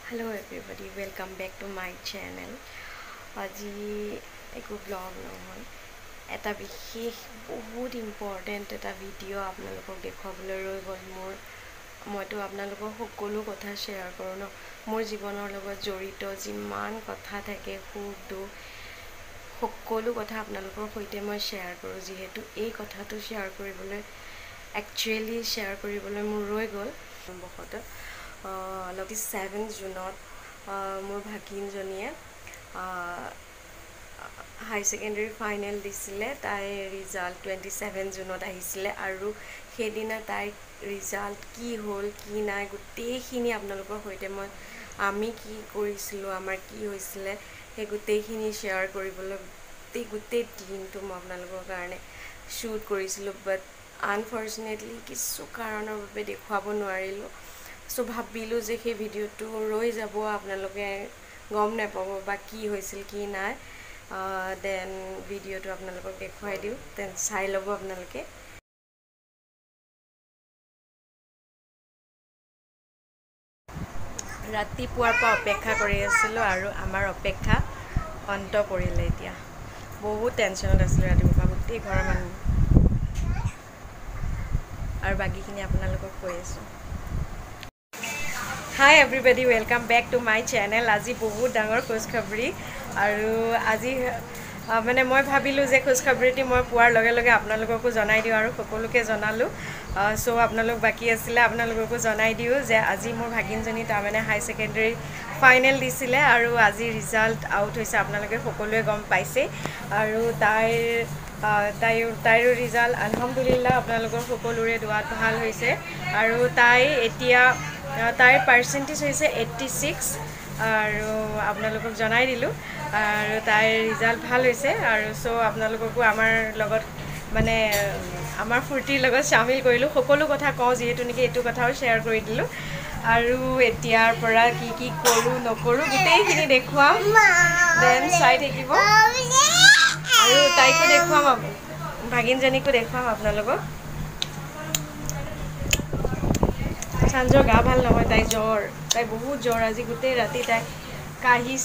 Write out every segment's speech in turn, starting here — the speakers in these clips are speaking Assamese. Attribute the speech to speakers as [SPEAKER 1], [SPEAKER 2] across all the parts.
[SPEAKER 1] Hello everybody, welcome back to my channel. আজি একো ব্লগ নহয়, এটা বিশেষ বহুত ইম্পৰ্টেণ্ট এটা ভিডিঅ' আপোনালোকক দেখুৱাবলৈ ৰৈ গ'ল মইতো আপোনালোকক সকলো কথা শ্বেয়াৰ কৰোঁ ন। মোৰ জীৱনৰ লগত জড়িত যিমান কথা থাকে, সুখ দুখ সকলো কথা আপোনালোকৰ সৈতে মই শ্বেয়াৰ কৰোঁ। যিহেতু এই কথাটো একচুৱেলি শ্বেয়াৰ কৰিবলৈ মোৰ ৰৈ গ'ল বশতঃ 7 জুনত মোৰ ভাগিনজনীয়ে হাই ছেকেণ্ডেৰী ফাইনেল দিছিলে। তাইৰ ৰিজাল্ট 27 জুনত আহিছিলে আৰু সেইদিনা তাইৰ ৰিজাল্ট কি হ'ল কি নাই গোটেইখিনি আপোনালোকৰ সৈতে আমি কি কৰিছিলোঁ, আমাৰ কি হৈছিলে সেই গোটেইখিনি শ্বেয়াৰ কৰিবলৈ গোটেই দিনটো মই আপোনালোকৰ কাৰণে শ্বুট কৰিছিলোঁ। বাট আনফৰ্চুনেটলি কিছু কাৰণৰ বাবে দেখুৱাব নোৱাৰিলোঁ। চ' ভাবিলোঁ যে সেই ভিডিঅ'টো ৰৈ যাব, আপোনালোকে গম নাপাব বা কি হৈছিল কি নাই। দেন ভিডিঅ'টো আপোনালোকক দেখুৱাই দিওঁ, দেন চাই ল'ব আপোনালোকে। ৰাতিপুৱাৰ পৰা অপেক্ষা কৰি আছিলোঁ আৰু আমাৰ অপেক্ষা অন্ত পৰিলে। এতিয়া বহুত টেনশ্যনত আছিলোঁ ৰাতিপুৱাৰ পৰা গোটেই ঘৰৰ মানুহ, আৰু বাকীখিনি আপোনালোকক কৈ আছোঁ। Hi everybody, welcome back to my channel. আজি বহুত ডাঙৰ খুচখবৰি, আৰু আজি মই ভাবিলোঁ যে খুচখবৰিটি মই পোৱাৰ লগে লগে আপোনালোককো জনাই দিওঁ, আৰু সকলোকে জনালোঁ। চ' আপোনালোক বাকী আছিলে, আপোনালোককো জনাই দিওঁ যে আজি মোৰ ভাগিনজনী তাৰমানে হাই ছেকেণ্ডেৰী ফাইনেল দিছিলে আৰু আজি ৰিজাল্ট আউট হৈছে। আপোনালোকে সকলোৱে গম পাইছেই, আৰু তাইৰো ৰিজাল্ট আলহামদুলিল্লাহ আপোনালোকৰ সকলোৰে দোৱাত ভাল হৈছে। আৰু তাইৰ পাৰ্চেণ্টেজ হৈছে 86, আৰু আপোনালোকক জনাই দিলোঁ। আৰু তাইৰ ৰিজাল্ট ভাল হৈছে, আৰু চ' আপোনালোককো আমাৰ লগত আমাৰ ফূৰ্তিৰ লগত চামিল কৰিলোঁ। সকলো কথা কওঁ যিহেতু নেকি এইটো কথাও শ্বেয়াৰ কৰি দিলোঁ। আৰু এতিয়াৰ পৰা কি কি কৰোঁ নকৰোঁ গোটেইখিনি দেখুৱাম, দেন চাই থাকিব। আৰু তাইকো দেখুৱাম, ভাগিনজনীকো দেখুৱাম আপোনালোকক। চাঞ্জৰ গা ভাল নহয়, তাই বহুত জ্বৰ। আজি গোটেই ৰাতি তাই কাহি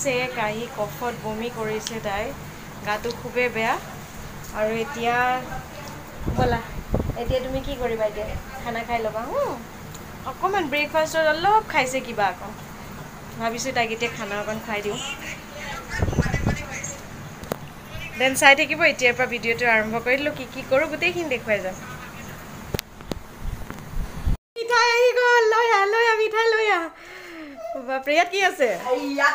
[SPEAKER 1] কফত বমি কৰিছে। তাই গাটো খুবেই বেয়া। আৰু এতিয়া তুমি কি কৰিবা? এতিয়া খানা খাই ল'বা। অকণমান ব্ৰেকফাষ্টত অলপ খাইছে কিবা অকণ, ভাবিছোঁ তাইক এতিয়া খানা অকণ খুৱাই দিওঁ। দেন চাই থাকিব। এতিয়াৰ পৰা ভিডিঅ'টো আৰম্ভ কৰি দিলোঁ। কি কি কৰোঁ গোটেইখিনি দেখুৱাই যাম। মিঠাই আহি গ'ল, লৈ আহ মিঠাই লৈ আহ। বাপৰে, ইয়াত কি আছে? আৰু ইয়াত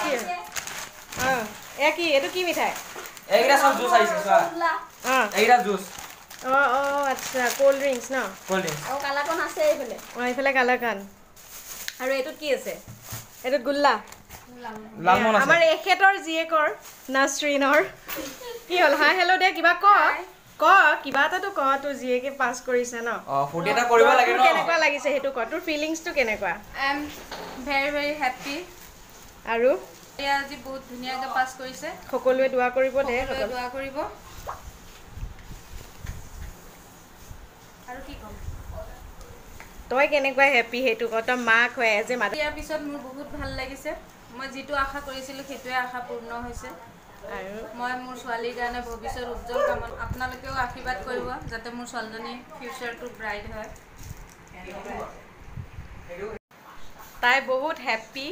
[SPEAKER 1] কি আছে? এয়া কি? এইটো কি মিঠাই? আচ্ছা, ক'ল্ড ড্ৰিংকছ ন? এইফালে কালাকান। আৰু এইটোত কি আছে? এইটোত গোল্লা। আমাৰ এখেতৰ জীয়েকৰ নাছৰিনৰ কি হ'ল? হাই হেল্ল' দে, কিবা কিবা এটাতো ক। তোৰ জীয়েকে পাছ কৰিছে ন, কেনেকুৱা লাগিছে সেইটো ক। তোৰ ফিলিংছটো কেনেকুৱা?
[SPEAKER 2] I am very very happy.
[SPEAKER 1] আৰু
[SPEAKER 2] আজি বহুত ধুনীয়াকৈ পাছ কৰিছে।
[SPEAKER 1] সকলোৱে দোৱা কৰিব দে,
[SPEAKER 2] দোৱা কৰিব। আৰু কি ক'ম?
[SPEAKER 1] তই কেনেকুৱা হেপ্পী সেইটো ক। তই মাক হৈ যে
[SPEAKER 2] ইয়াৰ পিছত মোৰ বহুত ভাল লাগিছে। মই যিটো আশা কৰিছিলোঁ সেইটোৱে আশা পূৰ্ণ হৈছে।
[SPEAKER 1] আৰু
[SPEAKER 2] মই মোৰ ছোৱালীৰ কাৰণে ভৱিষ্যত উজ্জ্বল কামনা। আপোনালোকেও আশীৰ্বাদ কৰিব যাতে মোৰ ছোৱালীজনী ফিউচাৰটো ব্ৰাইট হয়।
[SPEAKER 1] তাই বহুত হেপ্পী,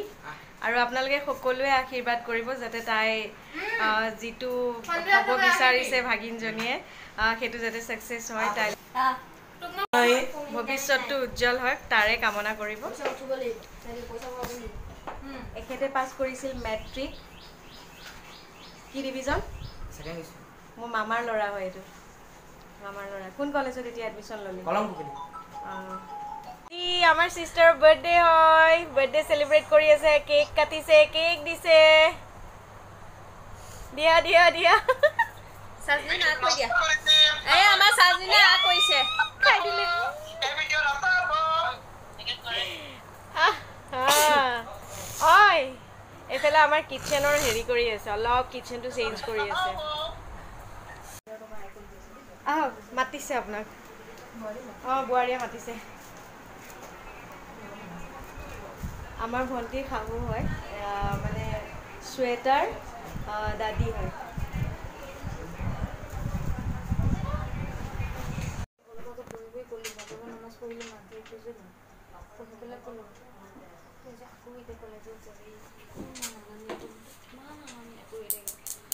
[SPEAKER 1] আৰু আপোনালোকে সকলোৱে আশীৰ্বাদ কৰিব যাতে তাই যিটো হ'ব বিচাৰিছে ভাগিনজনীয়ে সেইটো যাতে ছাকচেছ হয়। তাই ভৱিষ্যতটো উজ্জ্বল হয় তাৰে কামনা কৰিব। এখেতে পাছ কৰিছিল মেট্ৰিক। কি ডিভিজন? মোৰ মামাৰ ল'ৰা হয় এইটো, মামাৰ ল'ৰা। কোন কলেজত এতিয়া এডমিশ্যন ল'লি? আমাৰ চিষ্টাৰৰ বাৰ্থডে হয়, বাৰ্থডে চেলিব্ৰেট কৰি আছে। কেক কাটিছে, কেক দিছে। দিয়া দিয়া দিয়া। চাজনিনে আ কৈ দিয়া। এই আমাৰ চাজনিনে আ কৈছে, খাই দিলে। ঐ, এইফালে আমাৰ কিটচেনৰ হেৰি কৰি আছে, অলপ কিটচেনটো চেঞ্জ কৰি আছে। আহক, মাতিছে আপোনাক। বোৱাৰীয়ে মাতিছে। আমাৰ ভণ্টিৰ শাহু হয় মানে শ্বেতাৰ দাদী হয়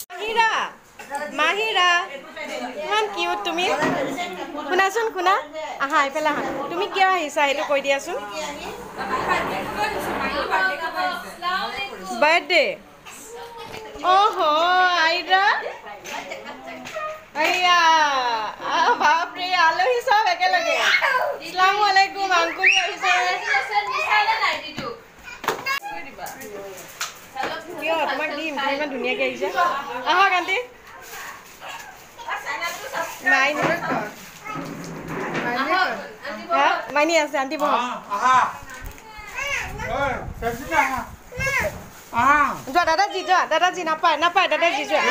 [SPEAKER 1] মাহিৰা মাহিৰা ইমান কিউট তুমি শুনাচোন শুনা আহা এইফালে আহা তুমি কিয় আহিছা সেইটো কৈ দিয়াচোন বাৰ্থডে অহো আইৰা আইয়া বাপৰে আলহী সব একেলগে আসসালামু আলাইকুম আংকুল আহিছে কিয় তোমাক দিম তুমি ইমান ধুনীয়াকৈ আহিছে আহক আণ্টি মাইনী আছে আণ্টি বহক যোৱা দাদাজী নাপায় নাপায় দাদাজী যোৱা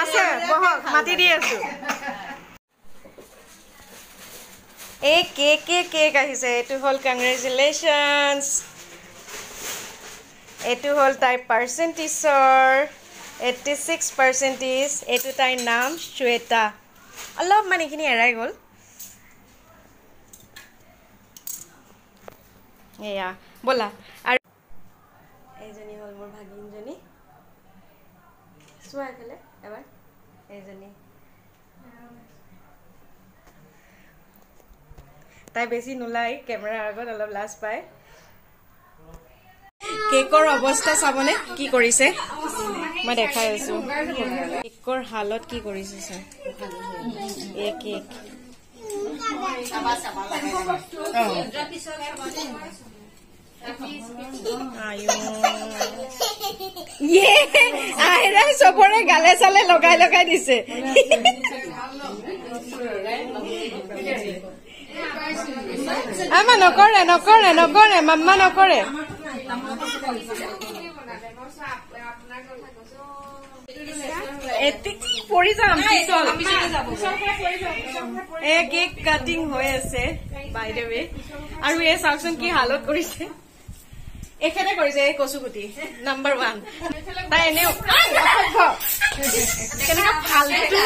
[SPEAKER 1] আছে বহক মাতি দি আছো এই কেক আহিছে এইটো হ'ল কংগ্ৰেচুলেশ্যনছ এইটো হ'ল তাইৰ পাৰ্চেণ্টেজৰ 86%। এইটো তাইৰ নাম শ্বেতা অলপমান এইখিনি এৰাই গ'ল এয়া ব'লা আৰু এইজনী হ'ল মোৰ ভাগিনজনী চোৱা এইফালে এবাৰ এইজনী তাই বেছি নোলাই কেমেৰাৰ আগত অলপ লাজ পায় কেকৰ অৱস্থা চাবনে কি কৰিছে মই দেখাই আছো কেকৰ হালত কি কৰিছে স্যাৰ এই কেক আইৰাই চবৰে গালে চালে লগাই লগাই দিছে আমা নকৰে নকৰে নকৰে মাম্মা নকৰে পৰি যাম কেক কাটিং হৈ আছে বাই দ্য ৱে আৰু এই চাওকচোন কি হালত কৰিছে এখেতে কৰিছে এই কচুগুটি নাম্বাৰ 1 তাই এনেও কেনেকা ফালতু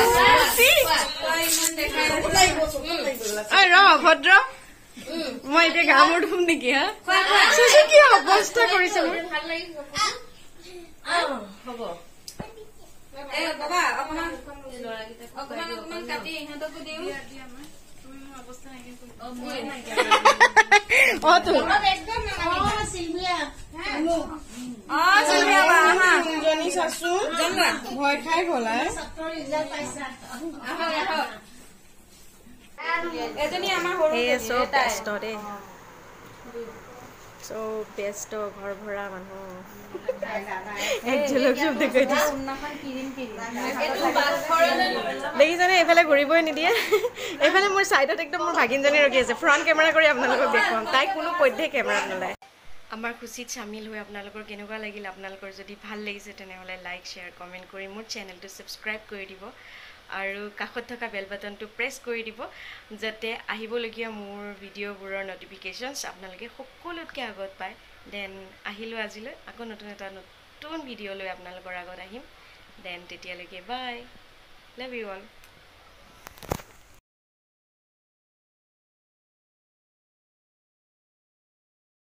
[SPEAKER 1] ৰ ভদ্ৰ মই এতিয়া গা মোৰ ধুম নেকি হা কি অৱস্থা কৰিছে মোৰ হ'ব ভয় খাই গলা ব্যস্ত ঘৰ ভৰা মানুহ দেখিছেনে এইফালে ঘূৰিবই নিদিয়ে এইফালে মোৰ চাইডত একদম মোৰ ভাগিনজনী ৰখি আছে ফ্ৰণ্ট কেমেৰা কৰি আপোনালোকক দেখুৱাম তাই কোনো পধ্যে কেমেৰাত নোলায় আমাৰ খুচিত চামিল হৈ আপোনালোকৰ কেনেকুৱা লাগিল আপোনালোকৰ যদি ভাল লাগিছে তেনেহ'লে লাইক শ্বেয়াৰ কমেণ্ট কৰি মোৰ চেনেলটো ছাবস্ক্ৰাইব কৰি দিব আৰু কাষত থকা বেল বাটনটো প্ৰেছ কৰি দিব যাতে আহিবলগীয়া মোৰ ভিডিঅ'বোৰৰ নটিফিকেশ্যনছ আপোনালোকে সকলোতকৈ আগত পায় দেন আহিলোঁ আজিলৈ আকৌ নতুন ভিডিঅ' লৈ আপোনালোকৰ আগত আহিম দেন তেতিয়ালৈকে বাই লাভ ইউ অল